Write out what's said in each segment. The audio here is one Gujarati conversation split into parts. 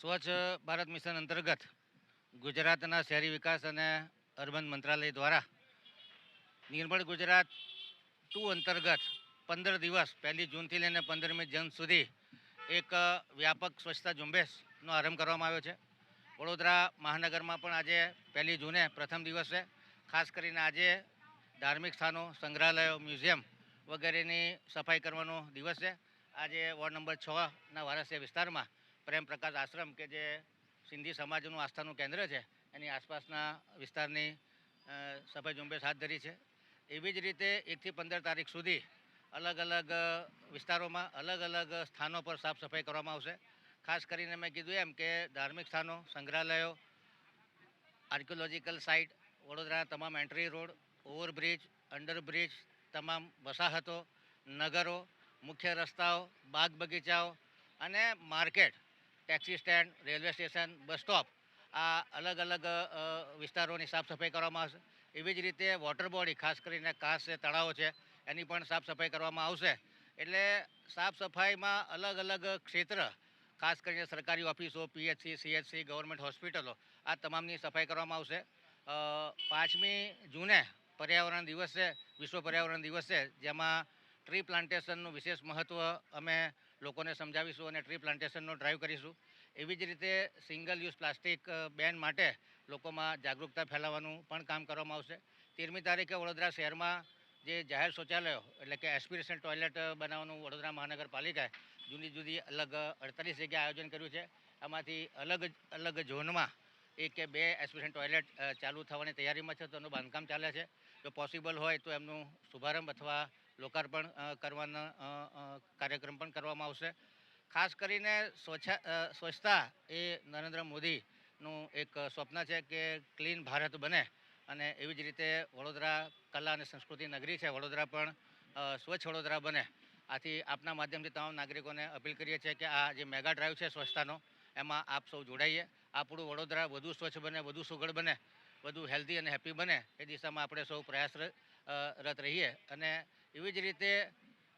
સ્વચ્છ ભારત મિશન અંતર્ગત ગુજરાતના શહેરી વિકાસ અને અર્બન મંત્રાલય દ્વારા નિર્મળ ગુજરાત 2 અંતર્ગત 15 દિવસ 1 જૂનથી લઈને 15મી જૂન સુધી એક વ્યાપક સ્વચ્છતા ઝુંબેશનો આરંભ કરવામાં આવ્યો છે. વડોદરા મહાનગરમાં પણ આજે 1 જૂને પ્રથમ દિવસ છે. ખાસ કરીને આજે ધાર્મિક સ્થાનો, સંગ્રહાલયો, મ્યુઝિયમ વગેરેની સફાઈ કરવાનો દિવસ છે. આજે વોર્ડ નંબર 6ના વારસિયા વિસ્તારમાં પ્રેમ પ્રકાશ આશ્રમ કે જે સિંધી સમાજનું આસ્થાનું કેન્દ્ર છે એની આસપાસના વિસ્તારની સફાઈ ઝુંબેશ હાથ ધરી છે. એવી જ રીતે 1થી 15 તારીખ સુધી અલગ અલગ વિસ્તારોમાં અલગ અલગ સ્થાનો પર સાફ સફાઈ કરવામાં આવશે. ખાસ કરીને મેં કીધું એમ કે ધાર્મિક સ્થાનો, સંગ્રહાલયો, આર્કિયોલોજીકલ સાઇટ, વડોદરાના તમામ એન્ટ્રી રોડ, ઓવરબ્રિજ, અંડરબ્રિજ, તમામ વસાહતો, નગરો, મુખ્ય રસ્તાઓ, બાગ બગીચાઓ અને market, taxi stand, railway station, bus stop, આ અલગ અલગ વિસ્તારોની સાફ સફાઈ કરવામાં આવશે. એવી જ રીતે વોટર બોડી, ખાસ કરીને કાંસ છે, તળાવો છે, એની પણ સાફ સફાઈ કરવામાં આવશે. એટલે સાફ સફાઈમાં અલગ અલગ ક્ષેત્ર, ખાસ કરીને સરકારી ઓફિસો, પીએચસી, સીએચસી, ગવર્મેન્ટ હોસ્પિટલો, આ તમામની સફાઈ કરવામાં આવશે. 5મી જૂને પર્યાવરણ દિવસ છે, વિશ્વ પર્યાવરણ દિવસ છે, જેમાં ટ્રી પ્લાન્ટેશનનું વિશેષ મહત્ત્વ અમે લોકોને સમજાવીશું અને ટ્રી પ્લાન્ટેશનનો ડ્રાઈવ કરીશું. એવી જ રીતે સિંગલ યુઝ પ્લાસ્ટિક બેન માટે લોકોમાં જાગૃતતા ફેલાવવાનું પણ કામ કરવામાં આવશે. 13મી તારીખે વડોદરા શહેરમાં જે જાહેર શૌચાલયો એટલે કે એસ્પિરેશનલ ટોયલેટ બનાવવાનું વડોદરા મહાનગરપાલિકાએ જુદી અલગ 48 જગ્યાએ આયોજન કર્યું છે. આમાંથી અલગ અલગ ઝોનમાં 1 કે 2 એસ્પિરેશન ટોયલેટ ચાલુ થવાની તૈયારીમાં છે, તો એનું બાંધકામ ચાલે છે. જો પોસિબલ હોય તો એમનું શુભારંભ અથવા લોકાર્પણ કરવાના કાર્યક્રમ પણ કરવામાં આવશે. ખાસ કરીને સ્વચ્છતા એ નરેન્દ્ર મોદીનું એક સ્વપ્ન છે કે ક્લીન ભારત બને, અને એવી જ રીતે વડોદરા કલા અને સંસ્કૃતિ નગરી છે, વડોદરા પણ સ્વચ્છ વડોદરા બને. આથી આપના માધ્યમથી તમામ નાગરિકોને અપીલ કરીએ છીએ કે આ જે મેગા ડ્રાઈવ છે સ્વચ્છતાનો, એમાં આપ સૌ જોડાઈએ. આપણું વડોદરા વધુ સ્વચ્છ બને, વધુ સુઘડ બને, વધુ હેલ્ધી અને હેપી બને, એ દિશામાં આપણે સૌ પ્રયાસરત રહીએ. અને એવી જ રીતે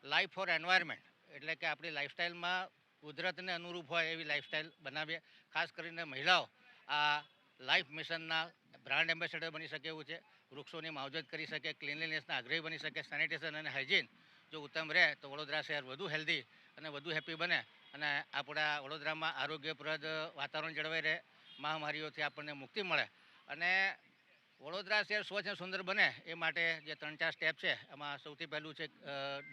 લાઈફ ફોર એન્વાયરમેન્ટ એટલે કે આપણી લાઈફસ્ટાઈલમાં કુદરતને અનુરૂપ હોય એવી લાઈફસ્ટાઈલ બનાવીએ. ખાસ કરીને મહિલાઓ આ લાઈફ મિશનના બ્રાન્ડ એમ્બેસેડર બની શકે એવું છે. વૃક્ષોની માવજત કરી શકે, ક્લીનલીનેસના આગ્રહી બની શકે, સેનિટેશન અને હાઇજીન જો ઉત્તમ રહે તો વડોદરા શહેર વધુ હેલ્ધી અને વધુ હેપી બને, અને આપણા વડોદરામાં આરોગ્યપ્રદ વાતાવરણ જળવાઈ રહે, મહામારીઓથી આપણને મુક્તિ મળે. અને વડોદરા શહેર સ્વચ્છ અને સુંદર બને એ માટે જે 3-4 સ્ટેપ છે, એમાં સૌથી પહેલું છે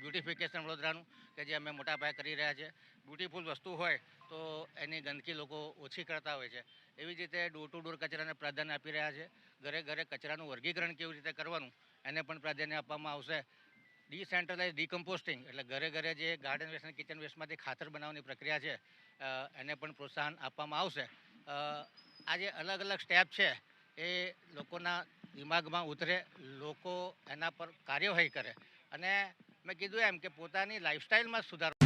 બ્યુટિફિકેશન વડોદરાનું, કે જે અમે મોટા પાયે કરી રહ્યા છીએ. બ્યુટિફુલ વસ્તુ હોય તો એની ગંદકી લોકો ઓછી કરતા હોય છે. એવી જ રીતે ડોર ટુ ડોર કચરાને પ્રાધાન્ય આપી રહ્યા છે. ઘરે ઘરે કચરાનું વર્ગીકરણ કેવી રીતે કરવાનું એને પણ પ્રાધાન્ય આપવામાં આવશે. ડિસેન્ટ્રલાઇઝ ડીકમ્પોસ્ટિંગ એટલે ઘરે ઘરે જે ગાર્ડન વેસ્ટ અને કિચન વેસ્ટમાંથી ખાતર બનાવવાની પ્રક્રિયા છે, એને પણ પ્રોત્સાહન આપવામાં આવશે. આ જે અલગ અલગ સ્ટેપ છે એ લોકોના દિમાગમાં ઉતરે, લોકો એના પર કાર્યવાહી કરે, અને મેં કીધું એમ કે પોતાની લાઈફસ્ટાઈલમાં સુધારો